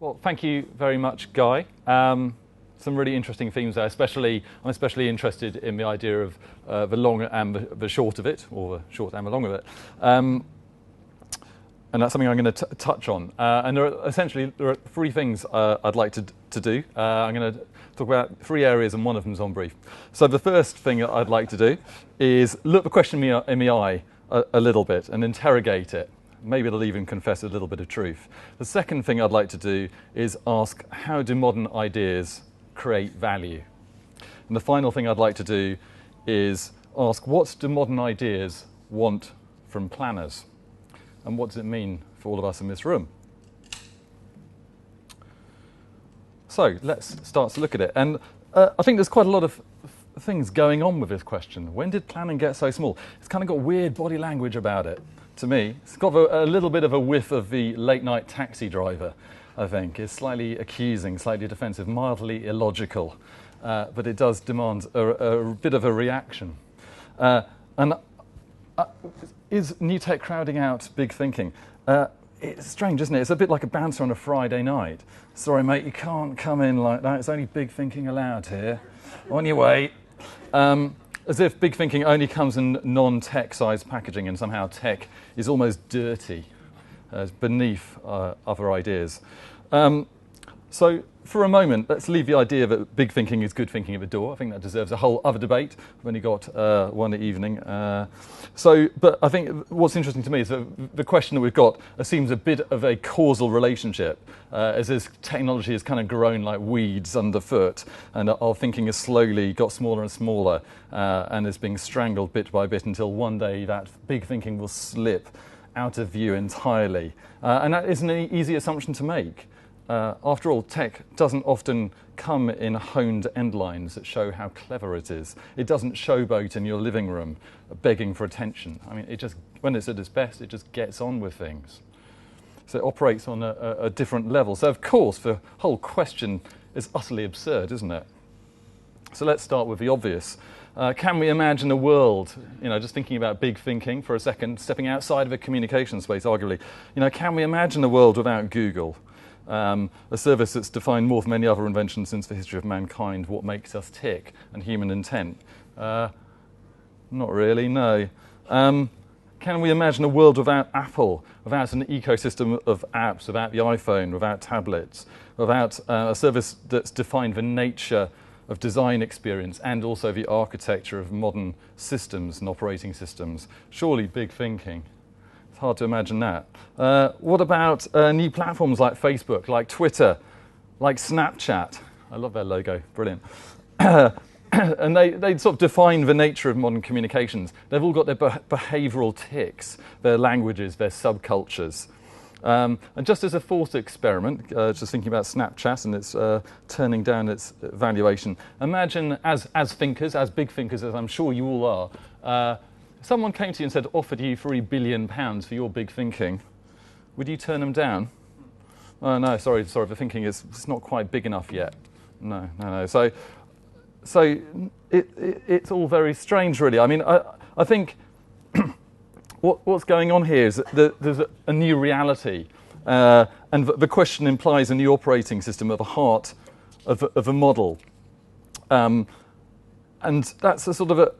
Well, thank you very much, Guy. Some really interesting themes there. I'm especially interested in the idea of the long and the short of it, or the short and the long of it. And that's something I'm going to touch on. And there are three things I'd like to do. I'm going to talk about three areas, and one of them is on brief. So the first thing I'd like to do is look the question in the eye a little bit and interrogate it. Maybe it'll even confess a little bit of truth. The second thing I'd like to do is ask, how do modern ideas create value? And the final thing I'd like to do is ask, what do modern ideas want from planners? And what does it mean for all of us in this room? So let's start to look at it. And I think there's quite a lot of things going on with this question. When did planning get so small? It's kind of got weird body language about it, to me. It's got a little bit of a whiff of the late-night taxi driver, I think. It's slightly accusing, slightly defensive, mildly illogical. But it does demand a bit of a reaction. Is new tech crowding out big thinking? It's strange, isn't it? It's a bit like a bouncer on a Friday night. Sorry, mate, you can't come in like that. It's only big thinking allowed here. On your way. As if big thinking only comes in non-tech sized packaging, and somehow tech is almost dirty, beneath other ideas. So for a moment, let's leave the idea that big thinking is good thinking at the door. I think that deserves a whole other debate. We've only got one evening. But I think what's interesting to me is that the question that we've got seems a bit of a causal relationship, as this technology has kind of grown like weeds underfoot, and our thinking has slowly got smaller and smaller, and is being strangled bit by bit until one day that big thinking will slip out of view entirely. And that isn't an easy assumption to make. After all, tech doesn't often come in honed end lines that show how clever it is. It doesn't showboat in your living room begging for attention. I mean, when it's at its best, it just gets on with things. So it operates on a different level. So, of course, the whole question is utterly absurd, isn't it? So let's start with the obvious. Can we imagine a world, just thinking about big thinking for a second, stepping outside of a communication space, arguably, can we imagine a world without Google? A service that's defined more than any other invention since the history of mankind what makes us tick and human intent. Not really, no. Can we imagine a world without Apple, without an ecosystem of apps, without the iPhone, without tablets, without a service that's defined the nature of design experience and also the architecture of modern systems and operating systems? Surely big thinking. It's hard to imagine that. What about new platforms like Facebook, like Twitter, like Snapchat? I love their logo, brilliant. And they sort of define the nature of modern communications. They've all got their behavioural tics, their languages, their subcultures. And just as a thought experiment, just thinking about Snapchat and its turning down its valuation, imagine as thinkers, as big thinkers, as I'm sure you all are, someone came to you and said, offered you £3 billion for your big thinking. Would you turn them down? Oh, no, sorry, the thinking it's not quite big enough yet. No. So it's all very strange, really. I mean, I think what's going on here is that there's a new reality, and the question implies a new operating system at the heart of a model. And that's a sort of a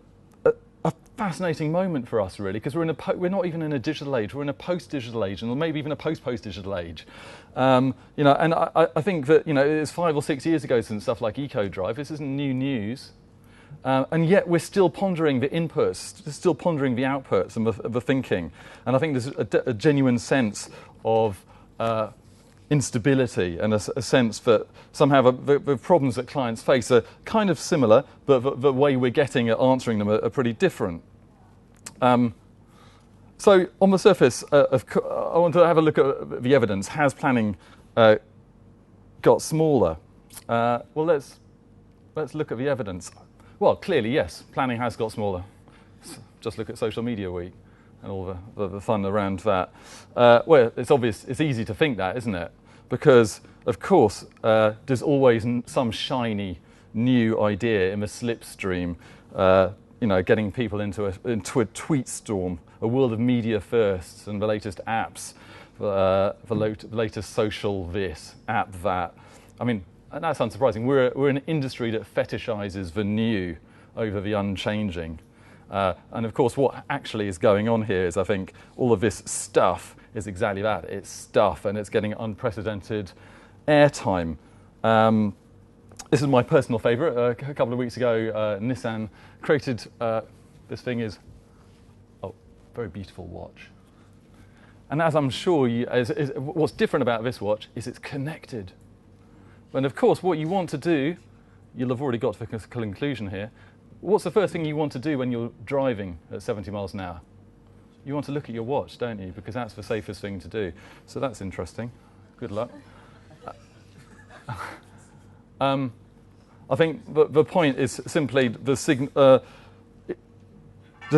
fascinating moment for us, really, because we're not even in a digital age. We're in a post-digital age, and maybe even a post-post-digital age. And I think that it's 5 or 6 years ago since stuff like EcoDrive. This isn't new news, and yet we're still pondering the inputs, still pondering the outputs and the thinking. And I think there's a genuine sense of instability and a sense that somehow the problems that clients face are kind of similar, but the way we're getting at answering them are pretty different. So on the surface, I want to have a look at the evidence. Has planning got smaller? Well, let's look at the evidence. Well, clearly, yes, planning has got smaller. Just look at Social Media Week and all the fun around that. Well, it's obvious, it's easy to think that, isn't it? Because, of course, there's always some shiny new idea in the slipstream, getting people into a tweet storm, a world of media firsts and the latest apps the latest social this, app that. I mean, and that's unsurprising. We're an industry that fetishizes the new over the unchanging. And of course, what actually is going on here is I think all of this stuff is exactly that. It's stuff, and it's getting unprecedented airtime. This is my personal favorite. A couple of weeks ago, Nissan created this thing is, very beautiful watch. And as I'm sure what's different about this watch is it's connected. And of course, what you want to do, you'll have already got to the conclusion here. What's the first thing you want to do when you're driving at 70 miles an hour? You want to look at your watch, don't you? Because that's the safest thing to do. So that's interesting. Good luck. I think the point is simply the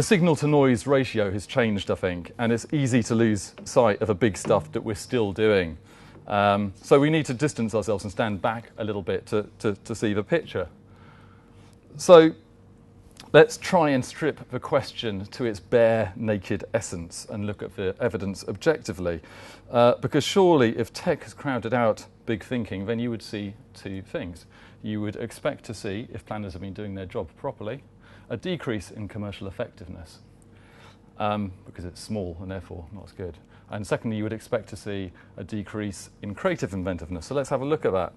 signal-to-noise ratio has changed, I think, and it's easy to lose sight of the big stuff that we're still doing. So we need to distance ourselves and stand back a little bit to see the picture. So let's try and strip the question to its bare, naked essence and look at the evidence objectively. Because surely if tech has crowded out big thinking, then you would see two things. You would expect to see, if planners have been doing their job properly, a decrease in commercial effectiveness, because it's small and therefore not as good. And secondly, you would expect to see a decrease in creative inventiveness. So let's have a look at that.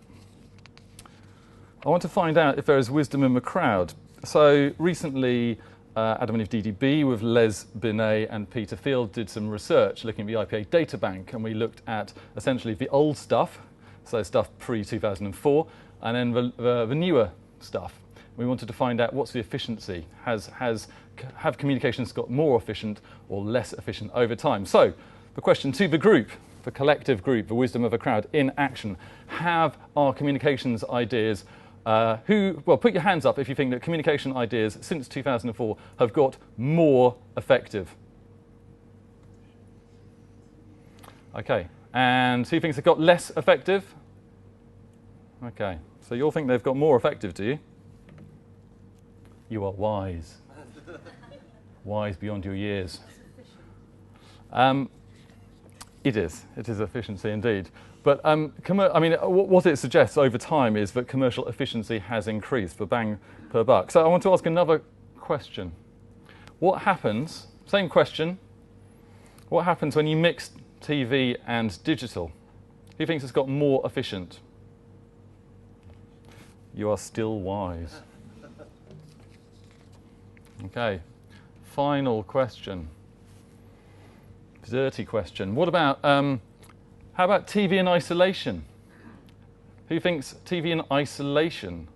I want to find out if there is wisdom in the crowd. So recently, Adam and Eve DDB with Les Binet and Peter Field did some research looking at the IPA data bank, and we looked at essentially the old stuff, so stuff pre-2004, and then the newer stuff. We wanted to find out what's the efficiency. Have communications got more efficient or less efficient over time? So the question to the group, the collective group, the wisdom of a crowd in action. Have our communications ideas, put your hands up if you think that communication ideas since 2004 have got more effective. Okay, and who thinks they've got less effective? Okay, so you all think they've got more effective, do you? You are wise. Wise beyond your years. It is efficiency indeed. But what it suggests over time is that commercial efficiency has increased for bang per buck. So I want to ask another question. What happens, same question, what happens when you mix TV and digital? Who thinks it's got more efficient? You are still wise. Okay, final question. Dirty question. What about, how about TV in isolation? Who thinks TV in isolation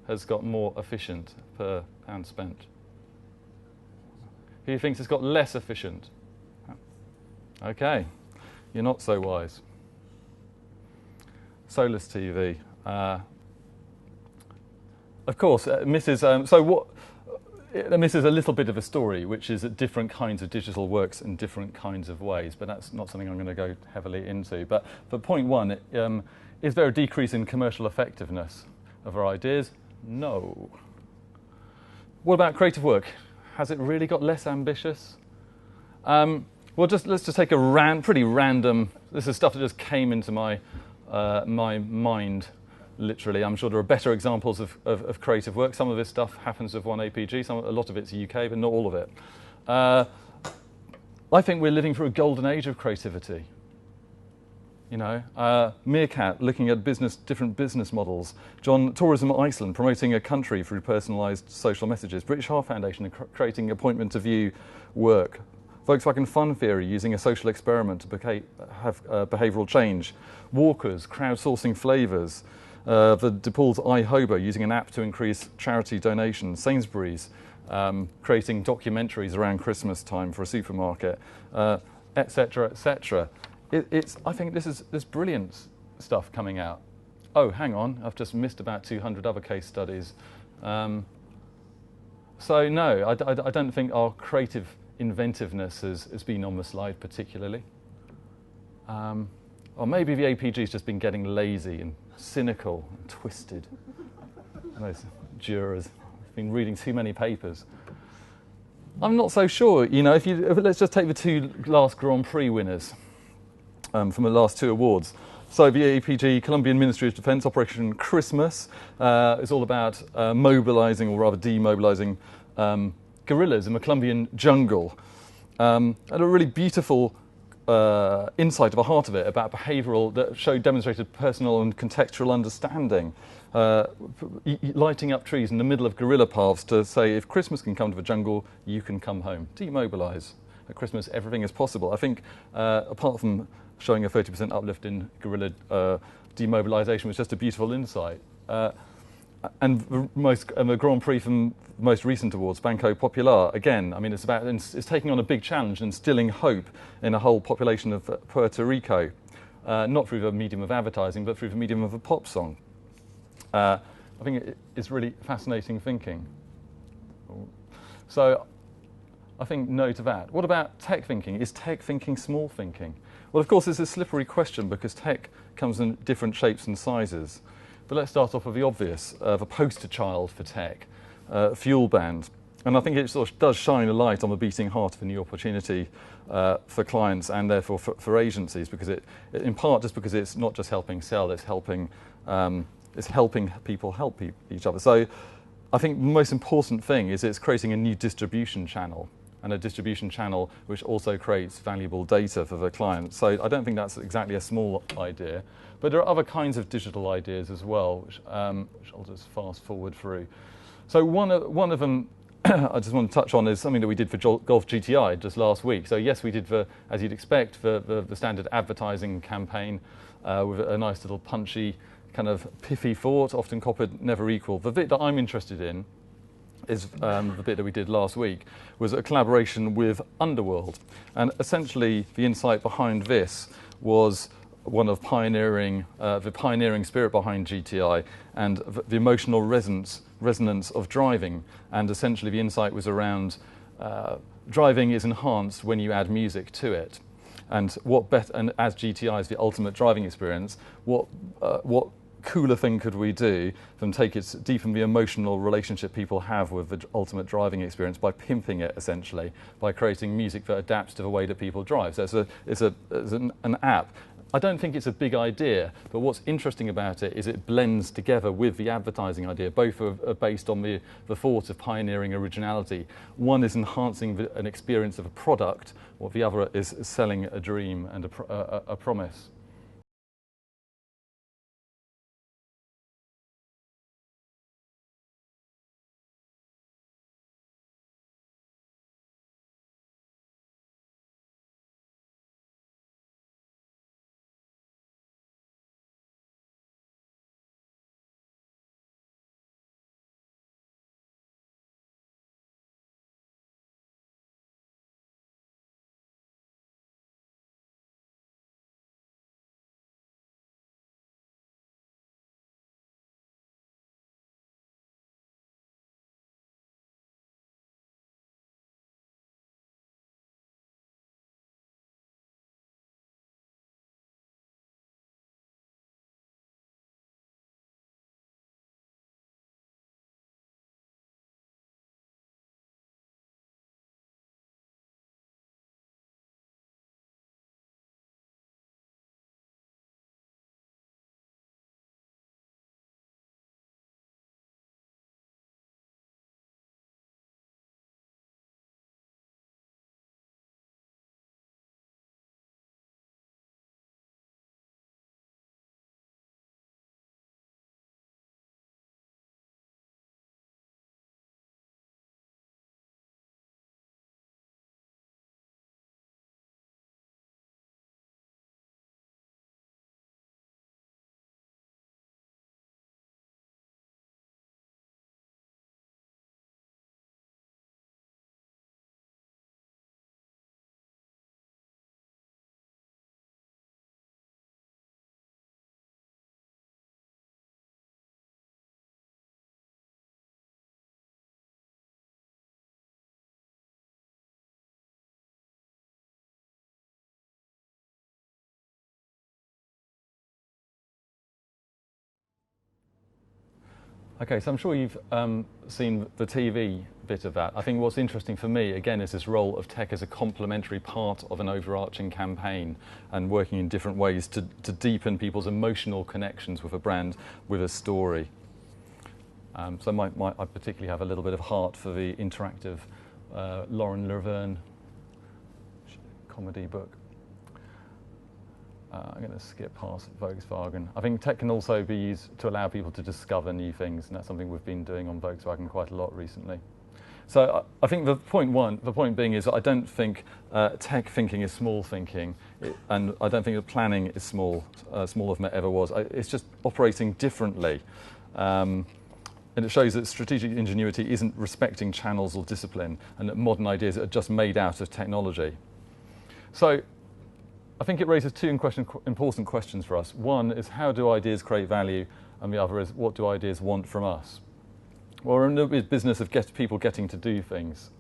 has got more efficient per pound spent? Who thinks it's got less efficient? Okay, you're not so wise. Soulless TV. Of course, misses a little bit of a story, which is that different kinds of digital works in different kinds of ways, but that's not something I'm going to go heavily into. But for point one, is there a decrease in commercial effectiveness of our ideas? No. What about creative work? Has it really got less ambitious? Let's just take a pretty random, this is stuff that just came into my mind. Literally, I'm sure there are better examples of creative work. Some of this stuff happens with one APG, a lot of it's UK, but not all of it. I think we're living through a golden age of creativity. You know, Meerkat looking at different business models. Tourism Iceland promoting a country through personalised social messages. British Heart Foundation creating appointment to view work. Volkswagen Fun Theory using a social experiment to have behavioural change. Walkers crowdsourcing flavours. The DePaul's iHobo using an app to increase charity donations. Sainsbury's creating documentaries around Christmas time for a supermarket, etc., etc. I think there's brilliant stuff coming out. Oh, hang on, I've just missed about 200 other case studies. So no, I don't think our creative inventiveness has been on the slide particularly. Or maybe the APG's just been getting lazy and cynical and twisted. Those jurors have been reading too many papers. I'm not so sure. You know, let's just take the two last Grand Prix winners. from the last 2 awards. So the APG Colombian Ministry of Defence Operation Christmas is all about mobilising, or rather demobilising, guerrillas in the Colombian jungle. And a really beautiful insight at the heart of it about behavioural that demonstrated personal and contextual understanding. Lighting up trees in the middle of guerrilla paths to say, if Christmas can come to the jungle, you can come home. Demobilise. At Christmas, everything is possible. I think, apart from showing a 30% uplift in guerrilla demobilisation, was just a beautiful insight. And the Grand Prix from the most recent awards, Banco Popular, again, I mean, it's taking on a big challenge and instilling hope in a whole population of Puerto Rico, not through the medium of advertising, but through the medium of a pop song. I think it's really fascinating thinking. So I think no to that. What about tech thinking? Is tech thinking small thinking? Well, of course, it's a slippery question because tech comes in different shapes and sizes. But let's start off with the obvious, the poster child for tech, fuel band. And I think it sort of does shine a light on the beating heart of a new opportunity for clients and therefore for agencies, because in part just because it's not just helping sell, it's helping people help each other. So I think the most important thing is it's creating a new distribution channel, and a distribution channel which also creates valuable data for the client. So I don't think that's exactly a small idea, but there are other kinds of digital ideas as well, which I'll just fast forward through. So one of them I just want to touch on is something that we did for Golf GTI just last week. So yes, we did, as you'd expect, the standard advertising campaign with a nice little punchy, kind of pithy thought, often copied, never equal. The bit that I'm interested in is the bit that we did last week, was a collaboration with Underworld. And essentially the insight behind this was one of the pioneering spirit behind GTI and the emotional resonance of driving. And essentially the insight was around driving is enhanced when you add music to it. And and as GTI is the ultimate driving experience, what cooler thing could we do than deepen the emotional relationship people have with the ultimate driving experience by pimping it, essentially, by creating music that adapts to the way that people drive. So it's an app. I don't think it's a big idea, but what's interesting about it is it blends together with the advertising idea. Both are based on the thought of pioneering originality. One is enhancing an experience of a product, while the other is selling a dream and a promise. Okay, so I'm sure you've seen the TV bit of that. I think what's interesting for me, again, is this role of tech as a complementary part of an overarching campaign and working in different ways to deepen people's emotional connections with a brand, with a story. So I particularly have a little bit of heart for the interactive Lauren Laverne comedy book. I'm going to skip past Volkswagen. I think tech can also be used to allow people to discover new things, and that's something we've been doing on Volkswagen quite a lot recently. So I think the point being is that I don't think tech thinking is small thinking, and I don't think that planning is smaller than it ever was. It's just operating differently. And it shows that strategic ingenuity isn't respecting channels or discipline, and that modern ideas are just made out of technology. So I think it raises two important questions for us. One is, how do ideas create value? And the other is, what do ideas want from us? Well, we're in the business of people getting to do things.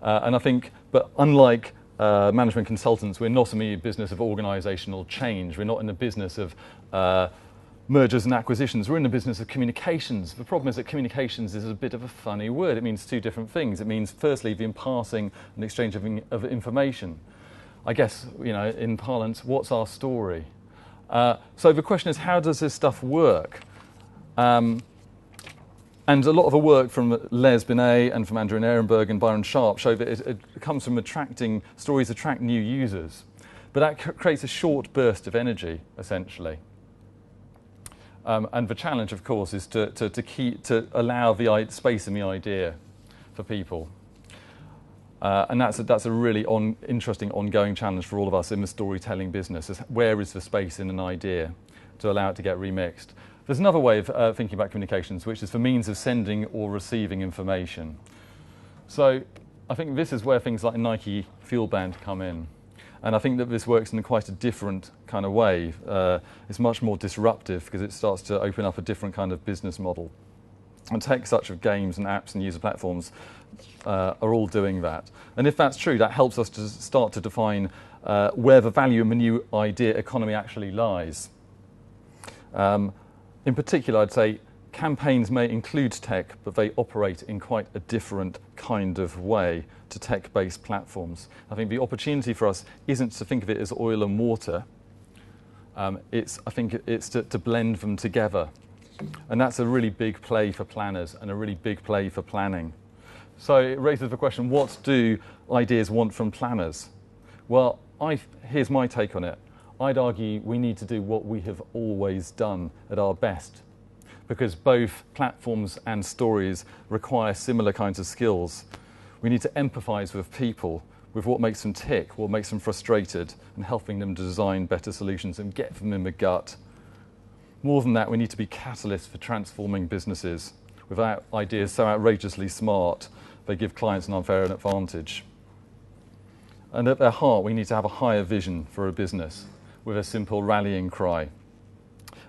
And I think, but unlike management consultants, we're not in the business of organisational change. We're not in the business of mergers and acquisitions. We're in the business of communications. The problem is that communications is a bit of a funny word. It means two different things. It means, firstly, the imparting and exchange of information. I guess, in parlance, what's our story? So the question is, how does this stuff work? And a lot of the work from Les Binet and from Andrew Ehrenberg and Byron Sharp show that it comes from stories attract new users. But that creates a short burst of energy, essentially. And the challenge, of course, is to allow the space in the idea for people. And that's a really interesting ongoing challenge for all of us in the storytelling business, is where is the space in an idea to allow it to get remixed. There's another way of thinking about communications, which is the means of sending or receiving information. So I think this is where things like Nike Fuel Band come in. And I think that this works in quite a different kind of way. It's much more disruptive because it starts to open up a different kind of business model. And tech such as games and apps and user platforms are all doing that. And if that's true, that helps us to start to define where the value in the new idea economy actually lies. In particular, I'd say campaigns may include tech, but they operate in quite a different kind of way to tech-based platforms. I think the opportunity for us isn't to think of it as oil and water. I think it's to blend them together. And that's a really big play for planners and a really big play for planning. So it raises the question, what do ideas want from planners? Well, here's my take on it. I'd argue we need to do what we have always done at our best, because both platforms and stories require similar kinds of skills. We need to empathise with people, with what makes them tick, what makes them frustrated, and helping them design better solutions and get them in the gut. More than that, we need to be catalysts for transforming businesses without ideas so outrageously smart they give clients an unfair advantage. And at their heart, we need to have a higher vision for a business with a simple rallying cry.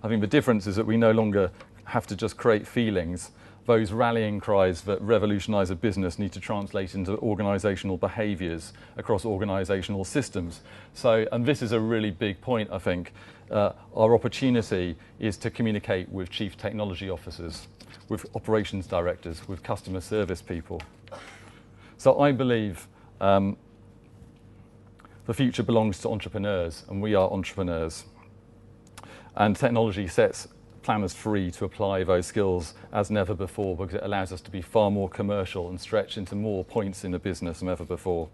I think the difference is that we no longer have to just create feelings. Those rallying cries that revolutionise a business need to translate into organisational behaviours across organisational systems. And this is a really big point, I think. Our opportunity is to communicate with chief technology officers, with operations directors, with customer service people. So I believe the future belongs to entrepreneurs, and we are entrepreneurs. And technology sets planners free to apply those skills as never before, because it allows us to be far more commercial and stretch into more points in a business than ever before.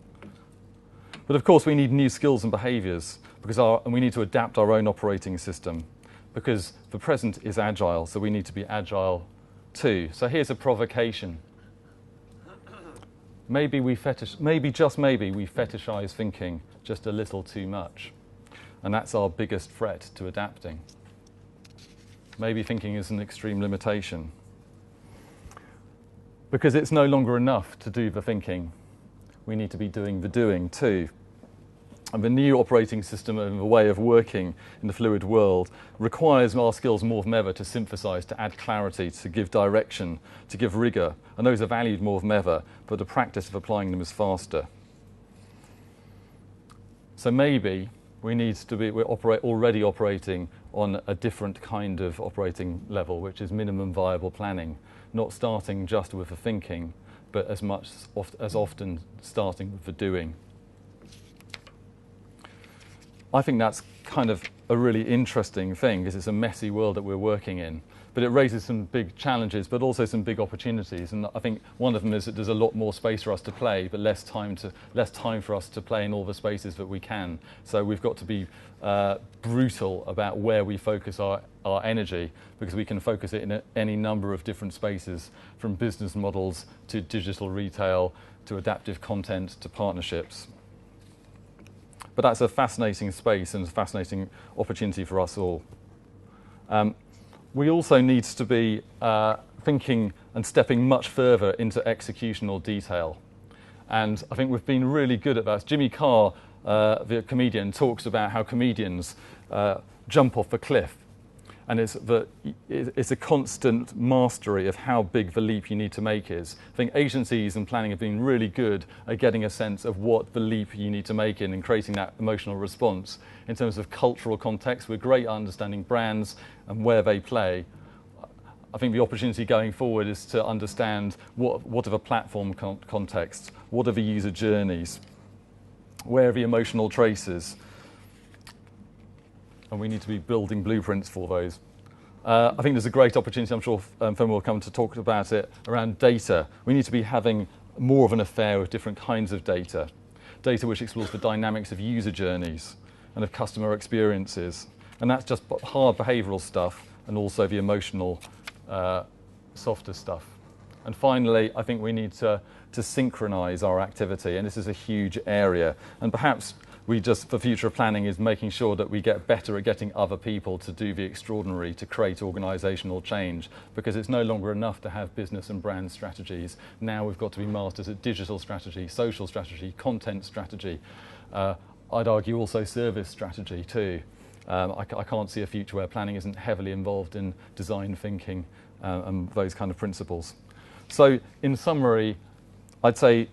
But of course, we need new skills and behaviours, and we need to adapt our own operating system, because the present is agile, so we need to be agile too. So here's a provocation. Maybe just maybe we fetishise thinking just a little too much, and that's our biggest threat to adapting. Maybe thinking is an extreme limitation, because it's no longer enough to do the thinking. We need to be doing the doing too. And the new operating system and the way of working in the fluid world requires our skills more than ever to synthesise, to add clarity, to give direction, to give rigour. And those are valued more than ever, but the practice of applying them is faster. So maybe we're already operating on a different kind of operating level, which is minimum viable planning, not starting just with the thinking, but as often starting with the doing. I think that's kind of a really interesting thing, because it's a messy world that we're working in. But it raises some big challenges, but also some big opportunities. And I think one of them is that there's a lot more space for us to play, but less time for us to play in all the spaces that we can. So we've got to be brutal about where we focus our energy, because we can focus it in any number of different spaces, from business models to digital retail to adaptive content to partnerships. But that's a fascinating space and a fascinating opportunity for us all. We also need to be thinking and stepping much further into executional detail. And I think we've been really good at that. Jimmy Carr, the comedian, talks about how comedians jump off a cliff. And it's a constant mastery of how big the leap you need to make is. I think agencies and planning have been really good at getting a sense of what the leap you need to make in and creating that emotional response. In terms of cultural context, we're great at understanding brands and where they play. I think the opportunity going forward is to understand what are the platform contexts, what are the user journeys, where are the emotional traces, and we need to be building blueprints for those. I think there's a great opportunity, I'm sure Fem will come to talk about it, around data. We need to be having more of an affair with different kinds of data. Data which explores the dynamics of user journeys and of customer experiences. And that's just hard behavioural stuff and also the emotional, softer stuff. And finally, I think we need to synchronise our activity, and this is a huge area. And perhaps the future of planning is making sure that we get better at getting other people to do the extraordinary, to create organisational change, because it's no longer enough to have business and brand strategies. Now we've got to be masters at digital strategy, social strategy, content strategy. I'd argue also service strategy too. I can't see a future where planning isn't heavily involved in design thinking and those kind of principles. So in summary, I'd say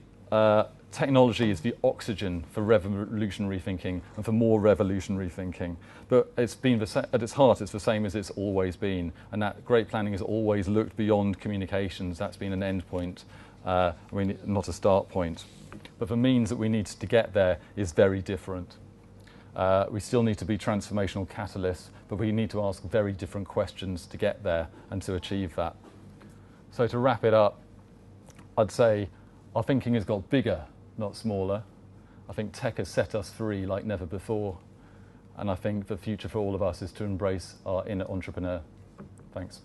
technology is the oxygen for revolutionary thinking and for more revolutionary thinking. But it's been at its heart, it's the same as it's always been. And that great planning has always looked beyond communications. That's been an end point, not a start point. But the means that we need to get there is very different. We still need to be transformational catalysts, but we need to ask very different questions to get there and to achieve that. So to wrap it up, I'd say our thinking has got bigger, not smaller. I think tech has set us free like never before. And I think the future for all of us is to embrace our inner entrepreneur. Thanks.